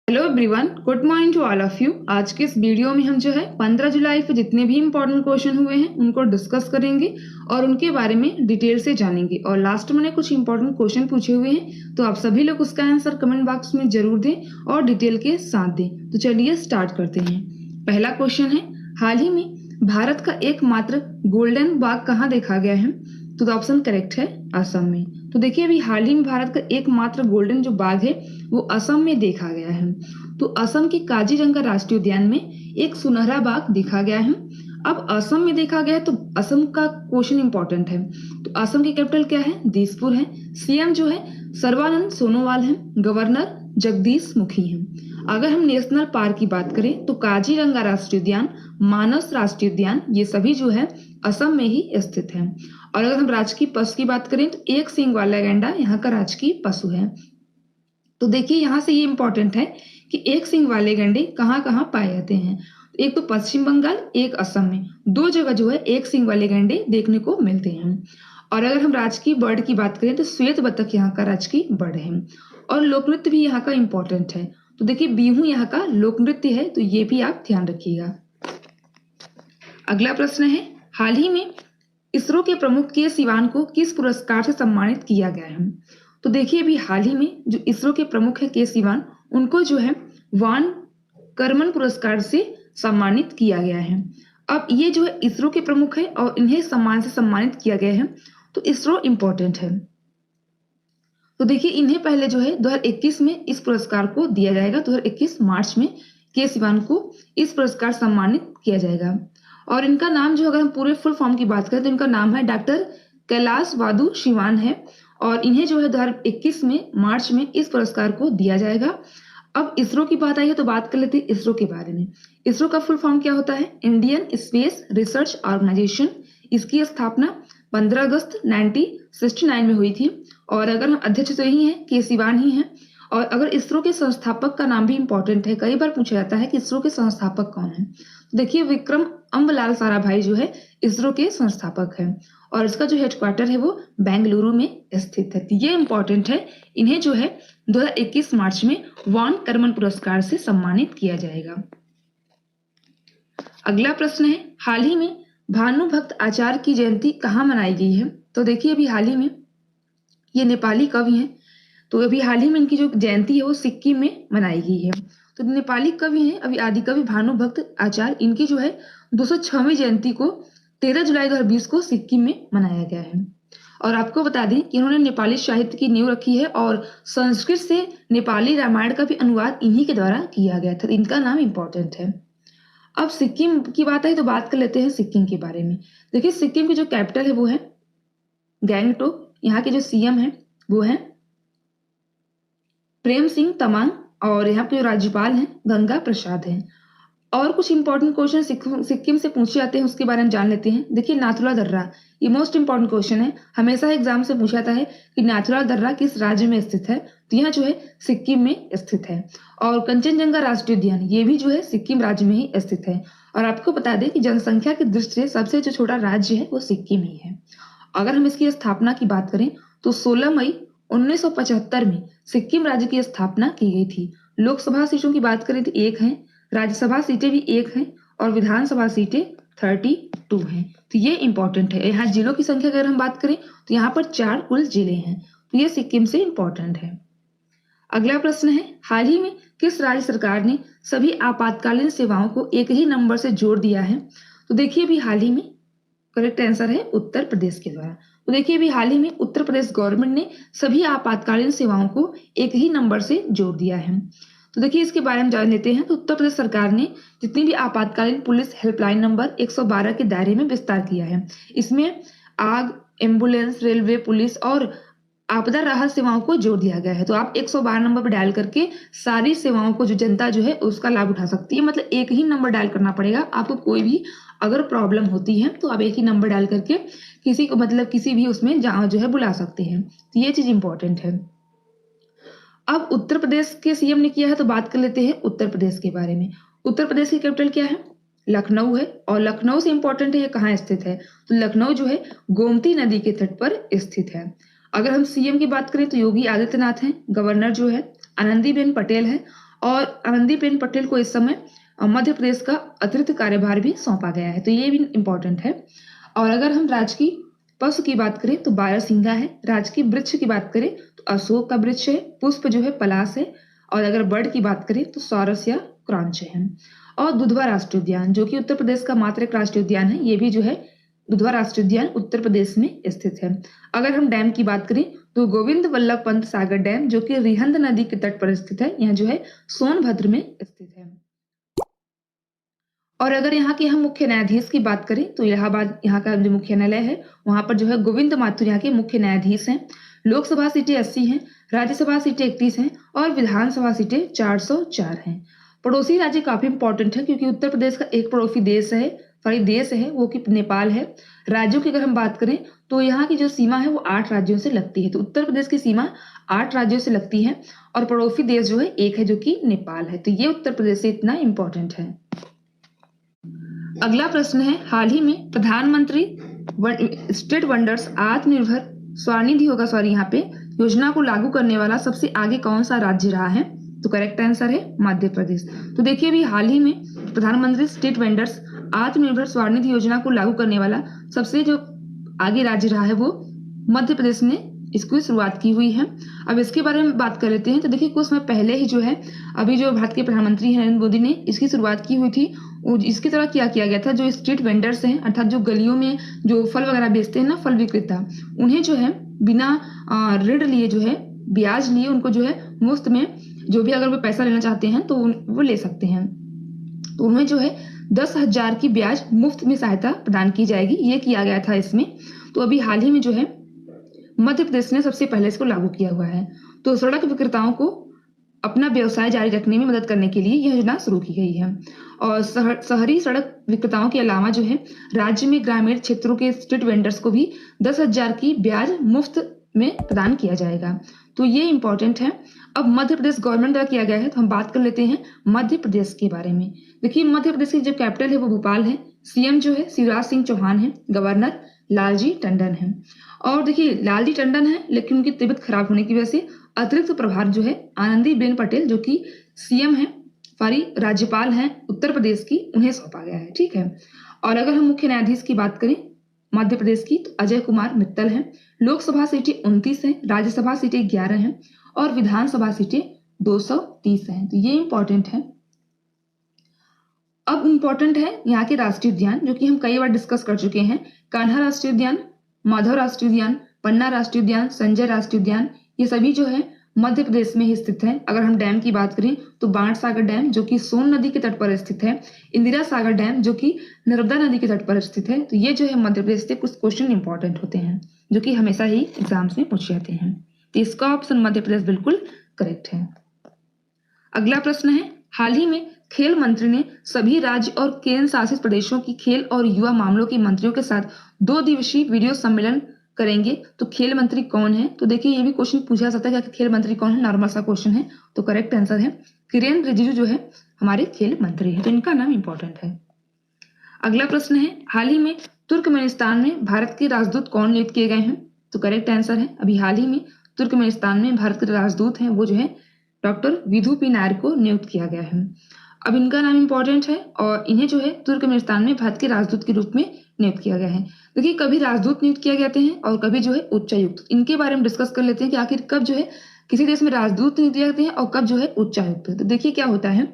Hello everyone, good morning to all of you. आज के इस वीडियो में हम जो है 15 जुलाई पे जितने भी इम्पोर्टेंट क्वेश्चन हुए हैं उनको डिस्कस करेंगे और उनके बारे में डिटेल से जानेंगे। और लास्ट में कुछ इंपॉर्टेंट क्वेश्चन पूछे हुए हैं, तो आप सभी लोग उसका आंसर कमेंट बॉक्स में जरूर दें और डिटेल के साथ दें। तो चलिए स्टार्ट करते हैं। पहला क्वेश्चन है, हाल ही में भारत का एकमात्र गोल्डन बाघ कहाँ देखा गया है? तो ऑप्शन करेक्ट है, असम में। तो देखिए, अभी हाल ही में भारत का एकमात्र गोल्डन जो बाघ है वो असम में देखा गया है। तो असम के काजीरंगा राष्ट्रीय उद्यान में एक सुनहरा बाघ देखा गया है। अब असम में देखा गया है तो असम का क्वेश्चन इंपॉर्टेंट है। तो असम की कैपिटल क्या है? दिसपुर है। सीएम जो है सर्बानंद सोनोवाल है। गवर्नर जगदीश मुखी है। अगर हम नेशनल पार्क की बात करें तो काजीरंगा राष्ट्रीय उद्यान, मानस राष्ट्रीय उद्यान, ये सभी जो है असम में ही स्थित है। और अगर हम राजकीय पशु की बात करें तो एक सींग वाला गैंडा यहाँ का राजकीय पशु है। तो देखिए, यहाँ से ये इंपॉर्टेंट है कि एक सींग वाले गैंडे कहाँ कहाँ पाए जाते हैं। एक तो पश्चिम बंगाल, एक असम में, दो जगह जो है एक सींग वाले गैंडे देखने को मिलते हैं। और अगर हम राजकीय बर्ड की बात करें तो श्वेत बतख यहाँ का राजकीय बर्ड है। और लोक नृत्य भी यहाँ का इंपॉर्टेंट है। तो देखिए, बिहू यहाँ का लोक नृत्य है, तो ये भी आप ध्यान रखिएगा। अगला प्रश्न है, हाल ही में इसरो के प्रमुख के सिवान को किस पुरस्कार से सम्मानित किया गया है? तो देखिए, अभी हाल ही में जो इसरो के प्रमुख है के सिवान, उनको जो है वान करमन पुरस्कार से सम्मानित किया गया है। अब ये जो है इसरो के प्रमुख है और इन्हें सम्मान से सम्मानित किया गया है, तो इसरो इंपॉर्टेंट है। तो देखिए, इन्हें पहले जो है 2021 में इस पुरस्कार को दिया जाएगा। 2021 मार्च में के सिवान को इस पुरस्कार सम्मानित किया जाएगा। और इनका नाम जो, अगर हम पूरे फुल फॉर्म की बात करें तो इनका नाम है डॉक्टर कैलाश वादु शिवान है। और इन्हें जो है 2021 में मार्च में इस पुरस्कार को दिया जाएगा। अब इसरो की बात आई है तो बात कर लेते हैं इसरो के बारे में। इसरो का फुल फॉर्म क्या होता है? Indian space research organisation. इसकी स्थापना 15 अगस्त 1969 में हुई थी। और अगर हम अध्यक्ष तो यही है के सिवान ही हैं। और अगर इसरो के संस्थापक का नाम भी इंपॉर्टेंट है, कई बार पूछा जाता है कि इसरो के संस्थापक कौन है। देखिए, विक्रम अम्बलाल साराभाई जो है इसरो के संस्थापक है। और इसका जो हेडक्वार्टर है वो बेंगलुरु में स्थित है। ये इंपॉर्टेंट है। इन्हें जो है 2021 मार्च में वान करमन पुरस्कार से सम्मानित किया जाएगा। अगला प्रश्न है, हाल ही में भानुभक्त आचार्य की जयंती कहाँ मनाई गई है? तो देखिए, अभी हाल ही में ये नेपाली कवि हैं, तो अभी हाल ही में इनकी जो जयंती है वो सिक्किम में मनाई गई है। तो नेपाली कवि हैं अभी आदिकवि भानुभक्त आचार्य, इनकी जो है 206वीं जयंती को 13 जुलाई 2020 को सिक्किम में मनाया गया है। और आपको बता दें कि इन्होंने नेपाली साहित्य की नींव रखी है और संस्कृत से नेपाली रामायण का भी अनुवाद इन्हीं के द्वारा किया गया था। इनका नाम इंपॉर्टेंट है। अब सिक्किम की बात आई तो बात कर लेते हैं सिक्किम के बारे में। देखिए, सिक्किम की जो कैपिटल है वो है गैंगटोक। यहाँ के जो सीएम है वो है प्रेम सिंह तमांग। और यहाँ पे जो राज्यपाल हैं गंगा प्रसाद हैं। और कुछ इंपॉर्टेंट क्वेश्चन सिक्किम से पूछे जाते हैं, उसके बारे में जान लेते हैं। देखिए, नाथुला दर्रा, ये मोस्ट इंपॉर्टेंट क्वेश्चन है। हमेशा एग्जाम से पूछा जाता है कि नाथुला दर्रा किस राज्य में स्थित है, तो यह जो है सिक्किम में स्थित है। और कंचनजंगा राष्ट्रीय उद्यान, ये भी जो है सिक्किम राज्य में ही स्थित है। और आपको बता दें कि जनसंख्या की दृष्टि से सबसे जो छोटा राज्य है वो सिक्किम ही है। अगर हम इसकी स्थापना की बात करें तो 16 मई 1975 में सिक्किम राज्य की स्थापना की गई थी। लोकसभा सीटों की बात करें तो 1 है, राज्यसभा सीटें भी 1 हैं और विधानसभा सीटें 32 हैं। तो ये इंपॉर्टेंट है। यहाँ जिलों की संख्या अगर हम बात करें तो यहाँ पर 4 कुल जिले हैं। तो ये सिक्किम से इंपॉर्टेंट है। अगला प्रश्न है, हाल ही में किस राज्य सरकार ने सभी आपातकालीन सेवाओं को एक ही नंबर से जोड़ दिया है? तो देखिए, अभी हाल ही में करेक्ट आंसर है उत्तर प्रदेश के द्वारा। तो देखिए, अभी हाल ही में उत्तर प्रदेश गवर्नमेंट ने सभी आपातकालीन सेवाओं को एक ही नंबर से जोड़ दिया है। तो देखिए, इसके बारे में जान लेते हैं। तो उत्तर प्रदेश सरकार ने जितनी भी आपातकालीन पुलिस हेल्पलाइन नंबर 112 के दायरे में विस्तार किया है। इसमें आग, एम्बुलेंस, रेलवे, पुलिस और आपदा राहत सेवाओं को जोड़ दिया गया है। तो आप 112 नंबर पर डायल करके सारी सेवाओं को जो जनता जो है उसका लाभ उठा सकती है। मतलब एक ही नंबर डायल करना पड़ेगा आपको। कोई भी अगर प्रॉब्लम होती है तो आप एक ही नंबर डायल करके किसी को, मतलब किसी भी उसमें जो है बुला सकते हैं। तो ये चीज इंपॉर्टेंट है। अब उत्तर प्रदेश के सीएम ने किया है तो बात कर लेते हैं उत्तर प्रदेश के बारे में। उत्तर प्रदेश की कैपिटल क्या है? लखनऊ है। और लखनऊ से इंपॉर्टेंट है ये कहाँ स्थित है? तो लखनऊ जो है गोमती नदी के तट पर स्थित है। अगर हम सीएम की बात करें तो योगी आदित्यनाथ हैं। गवर्नर जो है आनंदीबेन पटेल है। और आनंदीबेन पटेल को इस समय मध्य प्रदेश का अतिरिक्त कार्यभार भी सौंपा गया है, तो ये भी इम्पोर्टेंट है। और अगर हम राजकीय पशु की बात करें तो बारहसिंगा है। राजकीय वृक्ष की बात करें तो अशोक का वृक्ष है। पुष्प जो है पलाश है। और अगर बर्ड की बात करें तो सॉरस या क्रॉन्च है। और दुधवा राष्ट्रीय उद्यान जो कि उत्तर प्रदेश का मात्र एक राष्ट्रीय उद्यान है, ये भी जो है दुधवा राष्ट्रीय उद्यान उत्तर प्रदेश में स्थित है। अगर हम डैम की बात करें तो गोविंद वल्लभ पंत सागर डैम जो कि रिहंद नदी के तट पर स्थित है, यह जो है सोनभद्र में स्थित है। और अगर यहाँ के हम मुख्य न्यायाधीश की बात करें तो इलाहाबाद यहाँ का जो मुख्य न्यायालय है, वहां पर जो है गोविंद माथुर यहाँ के मुख्य न्यायाधीश हैं। लोकसभा सीटें 80 हैं, राज्यसभा सीटें 31 हैं और विधानसभा सीटें 404 हैं। पड़ोसी राज्य काफी इंपॉर्टेंट है क्योंकि उत्तर प्रदेश का एक पड़ोसी देश है वो कि नेपाल है। राज्यों की अगर हम बात करें तो यहाँ की जो सीमा है वो 8 राज्यों से लगती है, तो उत्तर प्रदेश की सीमा 8 राज्यों से लगती है और पड़ोसी देश जो है एक है जो कि नेपाल है, तो ये उत्तर प्रदेश से इतना इंपॉर्टेंट है। अगला प्रश्न है, हाल ही में प्रधानमंत्री स्ट्रीट वेंडर्स आत्मनिर्भर स्वनिधि होगा यहाँ पे योजना को लागू करने वाला सबसे आगे कौन सा राज्य रहा है? तो करेक्ट आंसर है मध्य प्रदेश। तो देखिए अभी हाल ही में प्रधानमंत्री स्ट्रीट वेंडर्स आत्मनिर्भर स्वनिधि योजना को लागू करने वाला सबसे जो आगे राज्य रहा है वो मध्य प्रदेश ने इसकी शुरुआत की हुई है। अब इसके बारे में बात कर लेते हैं। तो देखिए कुछ समय पहले ही जो है अभी जो भारत के प्रधानमंत्री नरेंद्र मोदी ने इसकी शुरुआत की हुई थी। इसकी तरह क्या किया गया था, जो स्ट्रीट वेंडर्स हैं अर्थात जो गलियों में जो फल वगैरह बेचते हैं ना, फल विक्रेता, उन्हें जो है बिना ऋण लिए जो है ब्याज लिए उनको जो है मुफ्त में जो भी अगर वो पैसा लेना चाहते हैं तो वो ले सकते हैं। तो उन्हें जो है 10,000 की ब्याज मुफ्त में सहायता प्रदान की जाएगी, ये किया गया था इसमें। तो अभी हाल ही में जो है मध्य प्रदेश ने सबसे पहले इसको लागू किया हुआ है। तो सड़क विक्रेताओं को अपना व्यवसाय जारी रखने में मदद करने के लिए यह योजना शुरू की गई है। और शहरी सड़क विक्रेताओं के अलावा जो है राज्य में ग्रामीण क्षेत्रों के स्ट्रीट वेंडर्स को भी 10,000 की ब्याज मुफ्त में प्रदान किया जाएगा, तो ये इंपॉर्टेंट है। अब मध्य प्रदेश गवर्नमेंट द्वारा किया गया है, तो हम बात कर लेते हैं मध्य प्रदेश के बारे में। देखिए मध्य प्रदेश की जो कैपिटल है वो भोपाल है। सीएम जो है शिवराज सिंह चौहान है। गवर्नर लालजी टंडन है। और देखिए लालजी टंडन है लेकिन उनकी तबीयत खराब होने की वजह से अतिरिक्त प्रभार जो है आनंदीबेन पटेल जो कि सीएम है राज्यपाल हैं उत्तर प्रदेश की, उन्हें सौंपा गया है। ठीक है। और अगर हम मुख्य न्यायाधीश की बात करें मध्य प्रदेश की तो अजय कुमार मित्तल हैं। लोकसभा सीटें 29 हैं, राज्यसभा सीटें 11 हैं और विधानसभा सीटें 230 हैं, तो ये इंपॉर्टेंट है। अब इंपॉर्टेंट है यहाँ के राष्ट्रीय उद्यान जो कि हम कई बार डिस्कस कर चुके हैं। कान्हा राष्ट्रीय उद्यान, माधव राष्ट्रीय उद्यान, पन्ना राष्ट्रीय उद्यान, संजय राष्ट्रीय उद्यान, ये सभी जो है मध्य प्रदेश में ही स्थित है। अगर हम डैम की बात करें तो बाण सागर डैम जो कि सोन नदी के तट पर स्थित है, इंदिरा सागर डैम जो कि नर्मदा नदी के तट पर स्थित है। तो ये जो है मध्य प्रदेश से कुछ क्वेश्चन इंपॉर्टेंट होते हैं जो कि हमेशा ही एग्जाम्स में पूछे जाते हैं, तो इसका ऑप्शन मध्य प्रदेश बिल्कुल करेक्ट है। अगला प्रश्न है, हाल ही में खेल मंत्री ने सभी राज्य और केंद्र शासित प्रदेशों की खेल और युवा मामलों के मंत्रियों के साथ 2 दिवसीय वीडियो सम्मेलन करेंगे, तो खेल मंत्री कौन है? तो देखिए ये भी क्वेश्चन पूछा जा सकता है कि खेल मंत्री कौन है, नॉर्मल सा क्वेश्चन है। तो करेक्ट आंसर है किरेन रिजिजू जो है हमारे खेल मंत्री है, तो इनका नाम इंपॉर्टेंट है। अगला प्रश्न है, हाल ही में तुर्कमेनिस्तान में भारत के राजदूत कौन नियुक्त किए गए हैं? तो करेक्ट आंसर है अभी हाल ही में तुर्कमेनिस्तान में भारत के राजदूत हैं वो जो है डॉक्टर विधु पी नायर को नियुक्त किया गया है। अब इनका नाम इंपॉर्टेंट है और इन्हें जो है तुर्कमेनिस्तान में भारत के राजदूत के रूप में नियुक्त किया गया है। देखिए कभी राजदूत नियुक्त किए जाते हैं और कभी जो है उच्चायुक्त, इनके बारे में डिस्कस कर लेते हैं कि आखिर कब जो है किसी देश में राजदूत नियुक्त किए जाते हैं और कब जो है उच्चायुक्त। तो देखिए क्या होता है,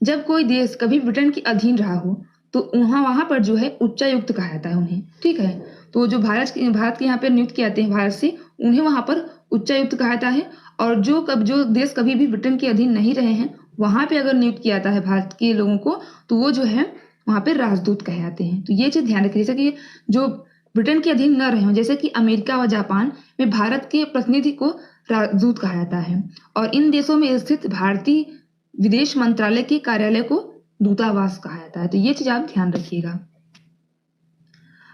जब कोई देश कभी ब्रिटेन के अधीन रहा हो तो वहां पर जो है उच्चायुक्त कहा जाता है उन्हें। ठीक है। तो जो भारत के यहाँ पे नियुक्त किए जाते हैं भारत से, उन्हें वहां पर उच्चायुक्त कहा जाता है। और जो देश कभी भी ब्रिटेन के अधीन नहीं रहे हैं वहां पे अगर नियुक्त किया जाता है भारत के लोगों को तो वो जो है वहां पे राजदूत कहे जाते हैं। तो ये चीज ध्यान रखिए, जैसे कि जो ब्रिटेन के अधीन न रहे हो, जैसे कि अमेरिका व जापान में भारत के प्रतिनिधि को राजदूत कहा जाता है और इन देशों में स्थित भारतीय विदेश मंत्रालय के कार्यालय को दूतावास कहा जाता है। तो ये चीज आप ध्यान रखिएगा।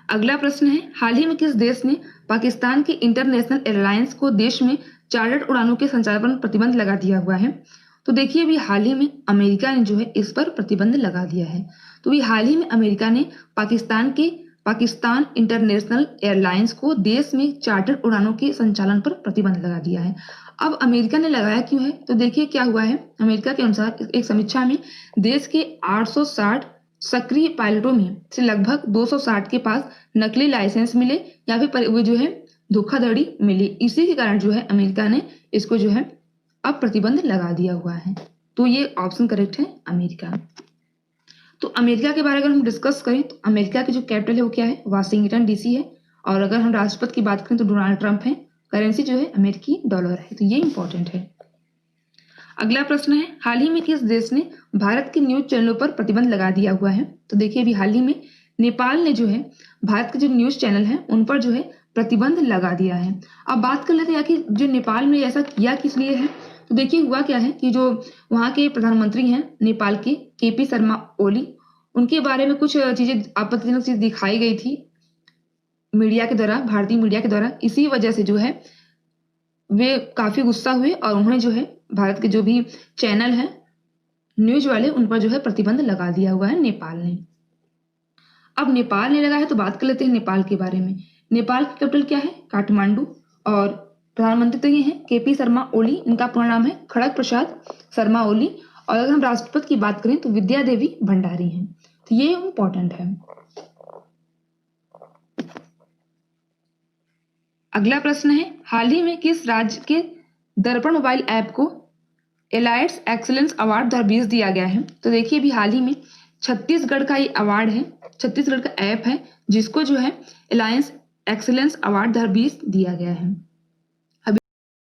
अगला प्रश्न है, हाल ही में किस देश ने पाकिस्तान के इंटरनेशनल एयरलाइंस को देश में चार्टर्ड उड़ानों के संचालन पर प्रतिबंध लगा दिया हुआ है? तो देखिए अभी हाल ही में अमेरिका ने जो है इस पर प्रतिबंध लगा दिया है। तो अभी हाल ही में अमेरिका ने पाकिस्तान इंटरनेशनल एयरलाइंस को देश में चार्टर्ड उड़ानों के संचालन पर प्रतिबंध लगा दिया है। अब अमेरिका ने लगाया क्यों है, तो देखिए क्या हुआ है। अमेरिका के अनुसार एक समीक्षा में देश के 860 सक्रिय पायलटों में से लगभग 260 के पास नकली लाइसेंस मिले या फिर वो जो है धोखाधड़ी मिली। इसी के कारण जो है अमेरिका ने इसको जो है अब प्रतिबंध लगा दिया हुआ है। तो ये ऑप्शन करेक्ट है अमेरिका। तो अमेरिका के बारे में अगर हम डिस्कस करें तो अमेरिका की जो कैपिटल है वो क्या है, वाशिंगटन डीसी है। और अगर हम राष्ट्रपति की बात करें तो डोनाल्ड ट्रंप है। करेंसी जो है अमेरिकी डॉलर है। तो ये इंपॉर्टेंट है। अगला प्रश्न है, हाल ही में किस देश ने भारत के न्यूज चैनलों पर प्रतिबंध लगा दिया हुआ है। तो देखिए अभी हाल ही में नेपाल ने जो है भारत के जो न्यूज चैनल है उन पर जो है प्रतिबंध लगा दिया है। अब बात कर लेते हैं कि जो नेपाल में ऐसा किया किस लिए है। तो देखिए हुआ क्या है कि जो वहाँ के प्रधानमंत्री हैं नेपाल के केपी शर्मा ओली, उनके बारे में कुछ चीजें आपत्तिजनक चीज दिखाई गई थी मीडिया के द्वारा, भारतीय मीडिया के द्वारा। इसी वजह से जो है वे काफी गुस्सा हुए और उन्होंने जो है भारत के जो भी चैनल हैं न्यूज वाले उन पर जो है प्रतिबंध लगा दिया हुआ है नेपाल ने। अब नेपाल ने लगा है तो बात कर लेते हैं नेपाल के बारे में। नेपाल की कैपिटल क्या है, काठमांडू। और प्रधानमंत्री तो ये हैं केपी शर्मा ओली, इनका पूरा नाम है खड़ग प्रसाद शर्मा ओली। और अगर हम राष्ट्रपति की बात करें तो विद्या देवी भंडारी हैं। तो ये इंपॉर्टेंट है। अगला प्रश्न है, हाल ही में किस राज्य के दर्पण मोबाइल ऐप को एलायंस एक्सीलेंस अवार्ड 2020 दिया गया है। तो देखिए अभी हाल ही में छत्तीसगढ़ का ये अवार्ड है, छत्तीसगढ़ का ऐप है जिसको जो है एलायंस एक्सीलेंस अवार्ड 2020 दिया गया है।